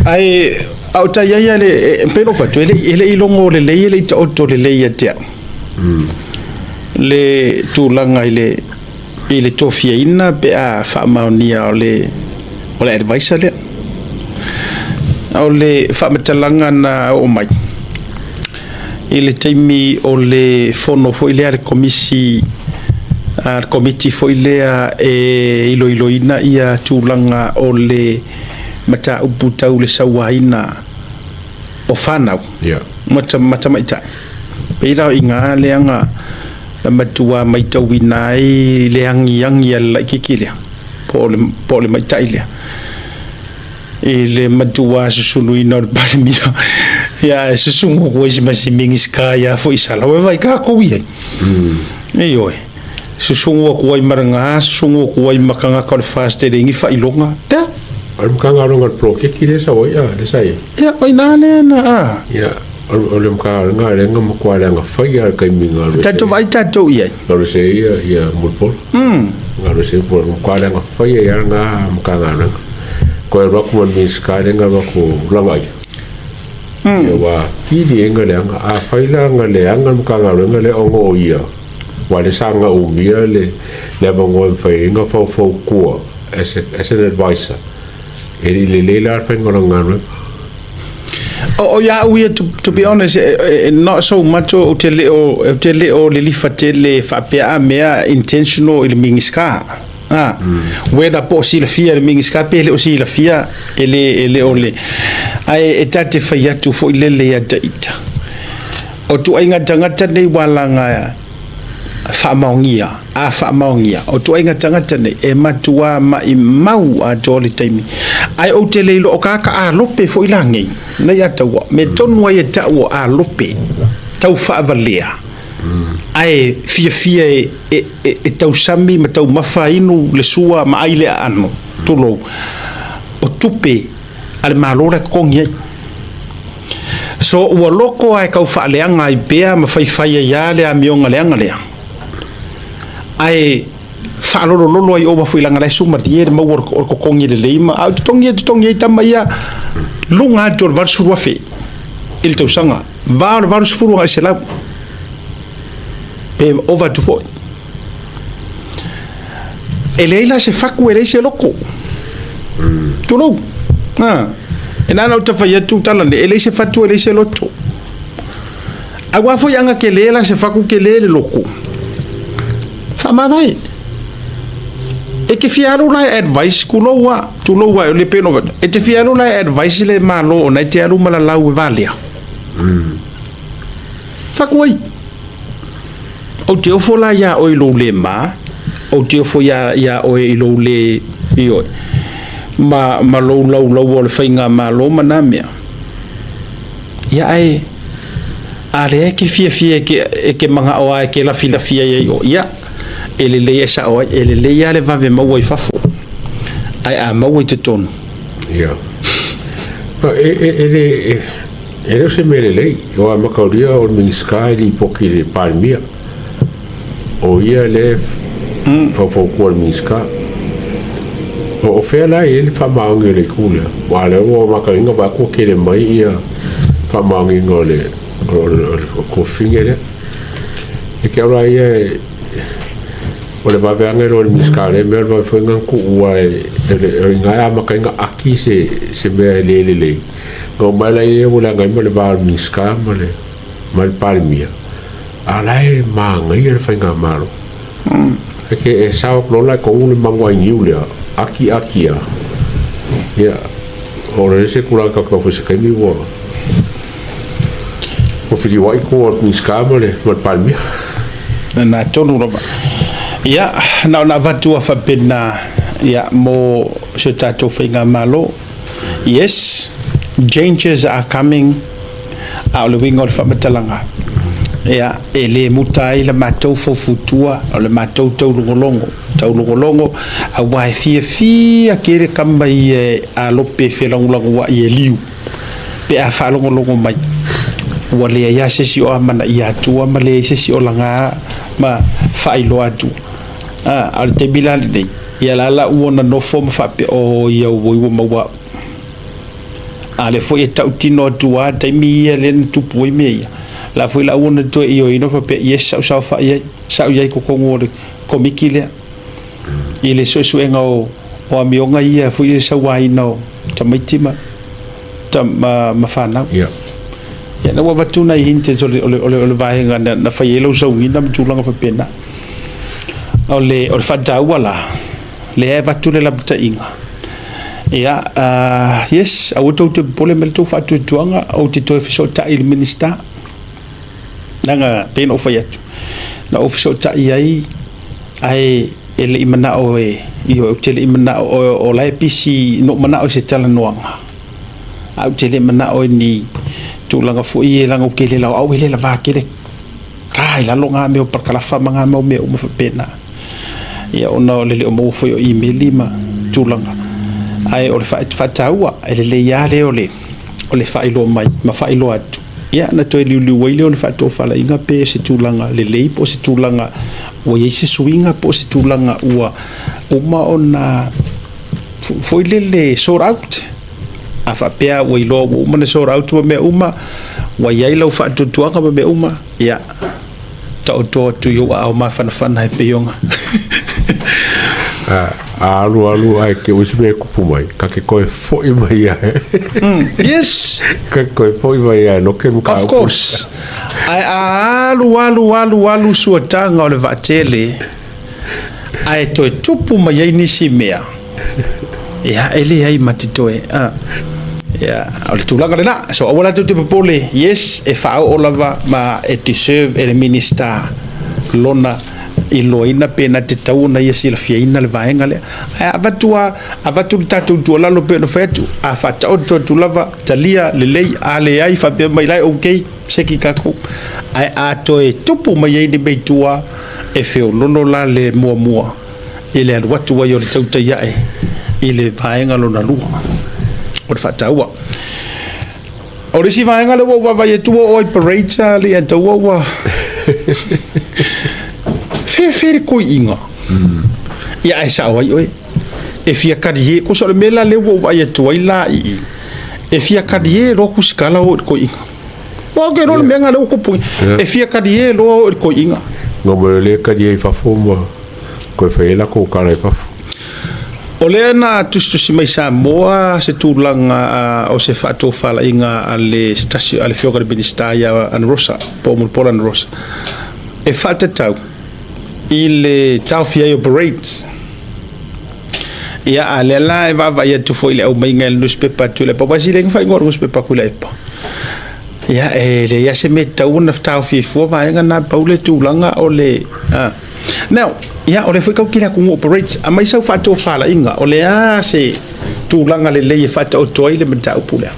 ai au tai ia le pelo fatu ele ilongo le ele ta otto le ia te le tulanga ile tofia ina pe a fa maunia ole advisor le ole fa metalanga na o mai ile taimi ole fono fo ile al komisi al committee fo ile ilo ina ia tulanga ole mata uputa ule sawaina o fanau mata mai tai peira inga leanga la matua mai tawina ai leangi la kikile pole mai tai le ile matua susunu ina barmia ya susungu ko is masimingi skaya fo isala vai ka ko wi ei susungu ko ai maranga susungu ko ai makanga ka faste ringi fa ilonga ta Alum kanga ronga pro ke kile sa ya le sai ya oi na le na ya alum kanga lenga mo kwa lenga fa ya kai minga tato vai tato ia lo se ya mutpol ngalo se por kwa lenga fa ya nga kanga lenga ko ro ko mi ska lenga ro ko langa ya wa kili nga lenga a fa ila nga lenga mo kanga lenga le ongo ia wa le sanga o mia le bongo fa nga fa ko as an advisor ele la fa ngoranga oh yeah we to be honest not so much o tele o le lifatele fa pa mea intentional il mingiska whether possible fia mingiska pele o si la fia ele ole ai etate fa ya tu fo ile le ya ita o tu ainga tangata nei walanga fa maungia o tu ainga tangata nei e matua mai mau a joli taimi ai o te leilo o kaka a lope fo ilangi nei atawa me tonu ai tawo a lope tau fa valia ai fia e tau sami ma tau mafainu le sua ma ai le ano tulo o tupe al malora kongi so o loko ai kau fa leanga ai bea ma fai ya le a mionga leanga le ai fa lolo ai o foi langa le suma die ma wor ko kongi le leima a tongi tamaya lunga jor var surwa fe il to sanga var suru ai sela pe over to foi eleila se faku ele se loko tu lo ena no te fai tu talande ele se fatu ele se loto agua foi anga ke lela se faku ke lele loko ma vai e ke fiaru la advice kulowa tulowa le peno e te fiaru la advice le malo na te aru mala lau valia fakoi o te ofola ya o ilo le ma o te ofo ya o ilo le io ma lo le fainga ma lo manamia ya ai ale ke fia ke manga o ai ke la fia ya ele le esa o ele le ya le va ve mau fafo ai a mau te ton ya ele se merele o a makauria o minska di pokile palmia o ia le fafo ko minska o fe la ele fa maungi le kula wale o makainga ba ko kele mai ia fa maungi ngole ko fingere e ke ora ia o le babeanga o le miskale me va foi ngan ku wa e nga ma ka nga aki se me le no mala e o la nga me le ba miska male mal palmia ala e ma nga e fa nga malo e ke e sa o la ko un Manu-Ainiu le aki ya o le se kula ka ko se ka mi wo o fili wa ko miska male mal palmia na tonu roba ya na vatua fa pena ya mo se tato finga malo yes changes are coming out the wing of fatalanga ya ele mutai la matou fo futua le matou tau longo a wai fia kere kamba i a lope felangu wa i liu pe a fa longo mai wale ya sesi o mana ia tua male sesi o langa ma fa ilo atu al te bilal dei ia la uona no fo fa pe o ia wo mawa ale foi e tautino atua taimi ia le tupu i mea la foi la una to io ino fa pe yes sa fa ia sa ia ko ngore komiki le ile so suenga o amionga ia foi sa wai no tamaitima mafana ya na wa tuna hinte ole vai nga na fa yelo so ina mtulanga fa pena ole fa dawala le va tule la btainga ya yes auto te pole mel to fa tu tuanga o te to fiso ta il minister nanga pen of yet na offiso ta ai ele imana o io tele imana o la pc no mana o se tala noanga au tele mana o ni tu langa fu i langa ke le la au le la va ke le kai la longa me o per kala fa manga me o fa pena ya ona le o mo fo i melima tu langa ai o fa taua ele ya le o le fa ilo mai ma fa ilo atu ya na to li wele on fa to fa la inga pe se tu langa le po se tu langa o ye se swinga po se tu langa ua uma ona foi le sort out afa pea o ilo uma ne sort out me uma wa ye lo fa tu tuanga me uma ya ta to yo au ma fan hai pe yonga alu ai ke usme kupu mai ka ke koe foi mai ai yes ka koe foi mai ai no ke muka of course ai alu suatanga o le vatele ai to tupu mai ai nisi mea ya ele ai matitoe ya al tulaga na so awala tu te pole yes e fa o lava ma e deserve e minister lona iloina pena te tauna ia sila fiaina le vaenga le avatu tatu tu la lo pena fetu a fata o tu lava talia le lei ale ai fa be mai lai okay seki kako ai a to e tupu mai ni beitua e feo lono la le mua ile al watu wa yo le tauta ia e ile vaenga lo na lu o fata wa o le si vaenga le wa va ye tu o operator le to wa fe ko inga ya esa wai oi e fia kadie ko so le mela le wo vai to ila i e fia kadie ro ku skala o ko inga o ke ro le menga le ko pu e fia kadie ro ko inga no me le kadie fa foma ko fe la ko kala fa o le na tu si mai sa moa se tu langa o se fa to fala inga ale stasio ale fio ka minister ya an rosa po mo polan rosa e falta tau il tafia operates ya ale la va ya tu foi le o mainga el newspaper tu le pa basi le fa ngor newspaper ku le pa ya le ya se meta una tafia fu va nga na paule tu langa o le now ya o le foi ka kila ku operates a mai sa fa to fala inga o le se tu langa le le fa to toile meta pula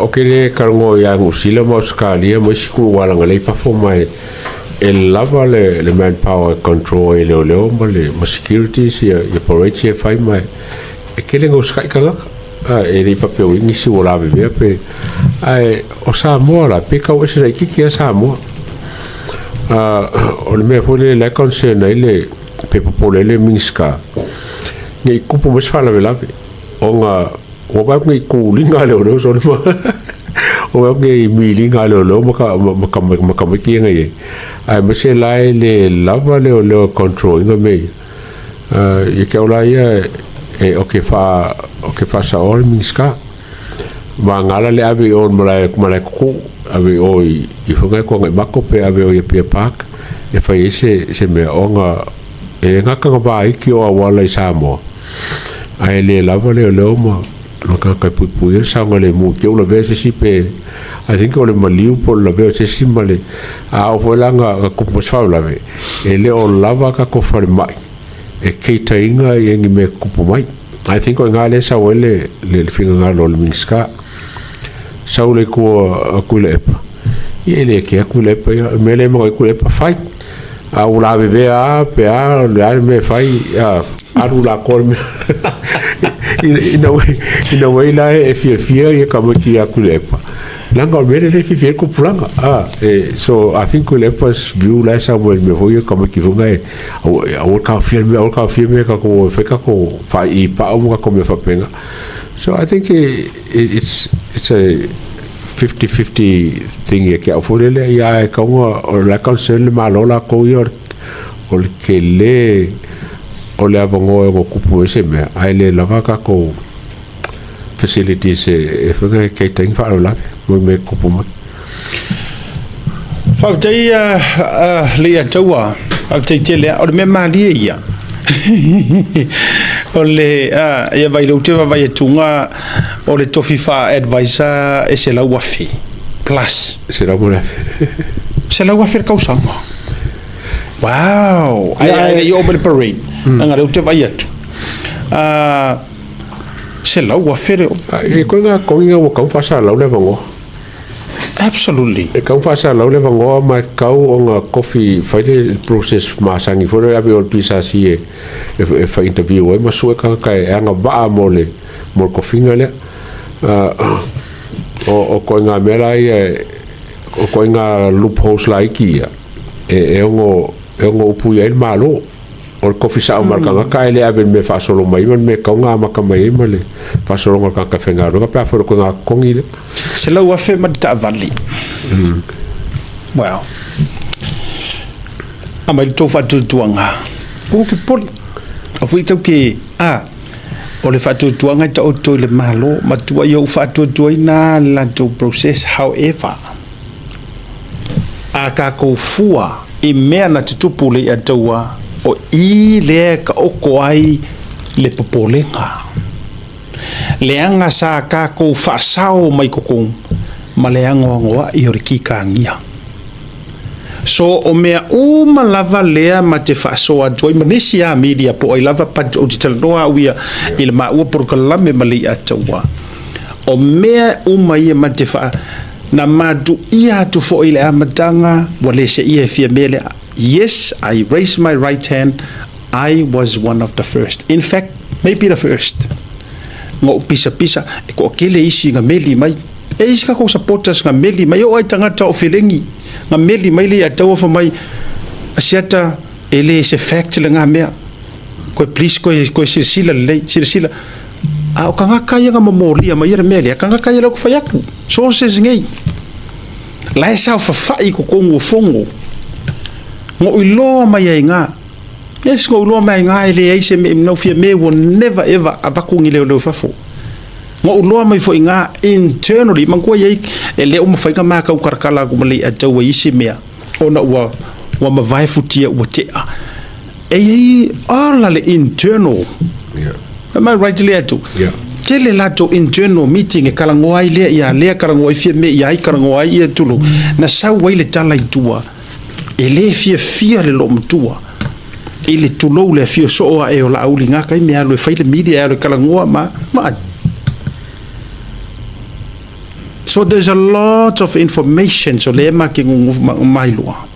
o ke le karongo ya ngusila mo skalia mo siku wala nga le fa fo mai el lava le manpower control le le security si operate fai mai e ke le ngoskai kala e ri pa pe o ni si wala be pe ai o sa mo la pe ka o se ki sa mo o le me fole la concern le pe popole le minska ni kupu mo sala vela o nga o ba ni ku linga le o so mo o nge milinga lo maka ki ngai ai me se lai le lava le control no me e ke ola ia e o ke fa sa ol minska ma ngala le ave on mala ku ave o I funga ko ngai bako pe ave o pe park e fa se me onga e ngaka ba I ki o wala I samo ai le lava le ma maka ka pupuir sa ngale mu ke ola vese si pe I think ole maliu por la veo se simale a o volanga ko posfa la ve e le o lava ka ko far mai e ke tainga e ngi me ko mai I think o ngale sa wele le finga lo minska sa ole ko le epa e le ke ko le epa me le mo ko le epa fai a o la ve a pe a le me fai a aru la kolme ina wei la e fia e ka mo ki a ko le epa langa vele le fie ko planga so I think le pas view la sa mo me voy como que runga o ka firme ka ko fe ka ko fa I pa o ka ko me fa penga So I think it's a 50-50 thing e ke aufulele ia e kaunga o la council le malola ko i o le ke le o le avongo e go kupu e se mea ai le lava ka ko facilities e whanga e kei taing whaaro lawe mo me kupu mai whautai lea taua whautai te lea o le mea malia ia o le ia vai lau te vai e tunga o le tofi wha advisor e se lau wafi plus se lau mo lawe se lau wafi kausanga wow ai i over the parade nga lau te vai atu se lau wafi e koe ngā konginga o kau whasa lau le vango absolutely e kau whasa lau le vango mai kau o ngā coffee whaile process maasangi fore api o pisa si e wha interview e masue kai e anga waa mo le kofinga le o koe ngā mera o koe ngā loopholes la iki e ongo upu ia il malo o coffee sa markanga kai le aven me fa solo mai me kaunga maka mai me le fa solo ngaka ka fenga ro ka fa ko nga kongi le se la wa fe ma ta vali wow ama to fa tu tuanga o ke poli a fu ke o le fa tu tuanga ta o to le malo ma tu yo fa tu ina la to process however a ka ko fua i mea na tutupu le ataua o i le ka oko ai le popolenga le anga sa ka ko whaasao mai kokong ma le angoa i ori ki kāngia so o mea lava lea ma te whaasoa toi manisi a media po ai lava pat o te talanoa uia i le maua porokalame ma le ataua o mea ia ma te wha na madu ia tu fo ile amatanga wale se ia fia mele yes I raised my right hand I was one of the first in fact maybe the first ngo pisa ko kele isi nga meli mai e isi ka ko supporters nga meli mai o ai tangata o felengi nga meli mai le atawa fa mai asiata ele se fact le nga mea ko please ko sila o kanga kaya nga mamolia ma ira mele kanga kaya lo fa yaku so se ngei la sa fa fai ko kongo fongo ngo ilo mai nga yes ngo ilo mai nga ele ai se me no fia me will never ever abakungi le fa fo ngo ilo mai fo nga internally man ko ye ele o fa nga ka karkala ko mali atawa isi mea ona wa ma vai futia o te e all le internal am I right le atu tele lato internal meeting e kalangoa ile ia le kalangoa fie me ia i kalangoa ia tulu na sa wai le tala i tua ele fia le lo mtua ele tulo le fia so e o la aulinga kai me alo fai le media alo kalangoa ma so there's a lot of information so le ma ke mai loa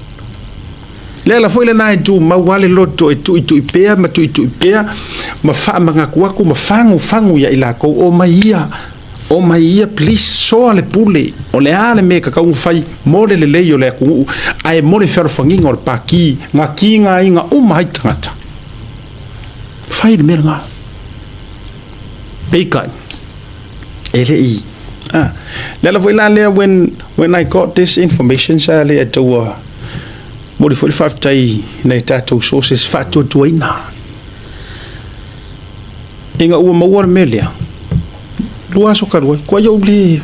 le la foi le nai tu ma wale loto e tu ipea ma tu ipea ma fa manga ku ma fangu ya ila ko o maia please so le pule o le ale me ka un fai mole le leio le ku ai mole fer fanginga o paki nga kinga inga o mai tangata fai de merga beka ele le la foi la le when I got this information sa le to mori foi faftai nei tatou sources fatu tuina inga ua mawar melia lua so karua ko yo li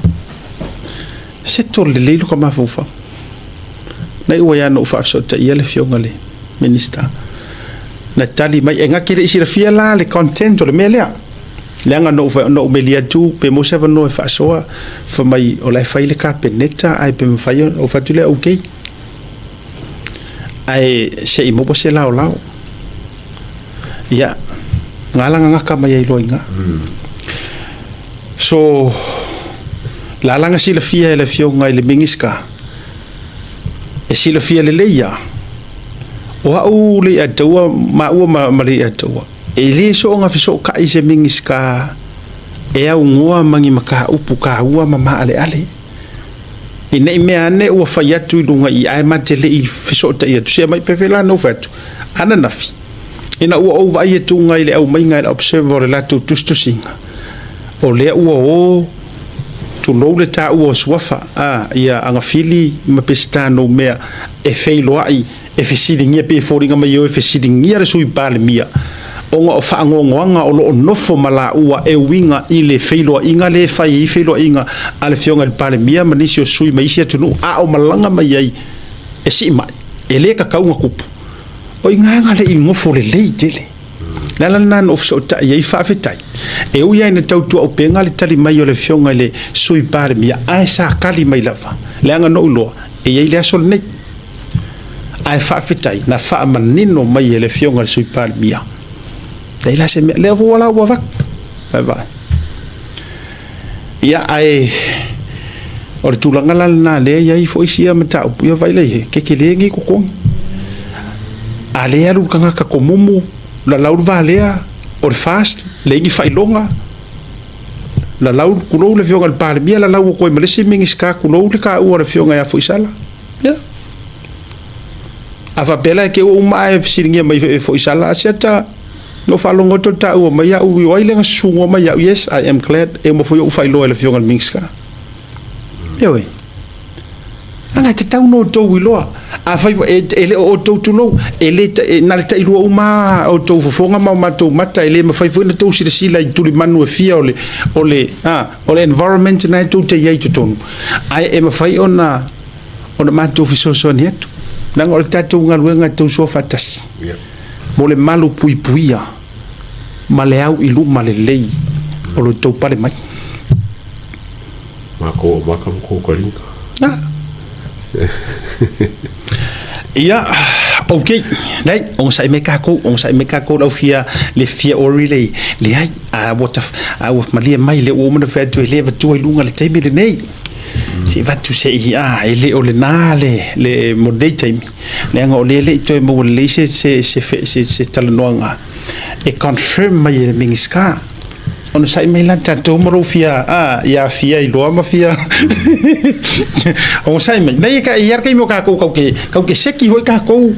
setor le lelo kama fofa nei ua ya no fa so ta yele fionga le minister na tali mai enga kire isi fia la le content le melia lenga no melia tu pe mo seven no fa so fa mai o la fa ile ka peneta ai pe fa yo o fa tule okay ai se i mopo se lao ya ngalanga ngaka mai loinga so la langa sila fia le fio ngai le mingiska e sila fia le leia o au le atawa ma le atawa e le so nga fiso ka ise mingiska e au ngoa mangi maka upu ka ua mama ale ina mea ne ua fai atu i lunga i ai matele i fisota i atu sea mai pefela no fatu ana nafi ina ua au vai atu ngai le au mai ngai le observer le latu tustusinga o lea ua o tulou le tā ua o suafa ia agafili ma pesi tanou mea e feiloaʻi e fesiligia pe foliga mai o e fesiligia le sui palemia onga o whaangongoanga o loo nofo malaua e winga i le feiloaʻiga le fai i feiloaʻiga a le fioga le palemia ma nisi o sui ma isi atunu a o malaga mai ai e sii mai e lē kakauga kupu o igaga leʻi gofo lelei tele la na no so ta ia fa fetai e u ia na tau tu o penga le tali mai o le fionga le sui pare mia ai sa kali mai lava le anga no lo e ia le sol nei ai fa fetai na fa manino mai le fionga le sui pare mia dai la se le vola wa va va ia ai o le tulanga la na le ia i fo isia mata o ia vai le ke le ngi ko ko ale alu kanga ka komumu la laur valea o le fast le ngi fai longa la laur kulo le fionga le pale mia la laur ko me le simingi ska kulo le ka o le fionga ya fo isala ya ava bela ke o mai fisingi mai fo isala seta no fa longo to ta o mai ya u wi le sungo mai ya yes I am glad e mo fo yo fai lo le fionga le mingska ewe anga te tau no tau iloa a fai ele o tau tulo ele na le tai lua uma o tau fofonga ma tau mata ele ma fai na tau sila i tuli manu e fia ole environment na tau te iai tutonu ai e ma fai ona ma tau fisoso ni atu nanga o le tatu ngaluenga tau so fatas mo le malu puipuia ma le au ilu ma le lei o le tau pale mai mako kalinga ia okay nei on sai me kako lau fia le fia ori le ai a what a malia mai le o mana fa tu le va tu lunga le taimi le nei si va tu se ele o le na le modei taimi le nga o le to mo le se talanoanga e confirm mai le mingiska on sai me la tato moro fia ia fia I loa ma fia on sai me nei ka iar ka mo ka ko ke seki hoi ka ko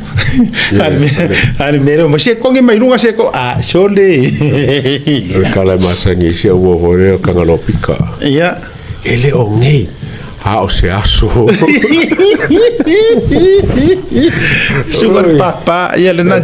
ale mero ma se ko nge mai lunga se ko sole kala masangi se o vore ka ngalo pika ia ele o nei o se aso sugar papa ia le na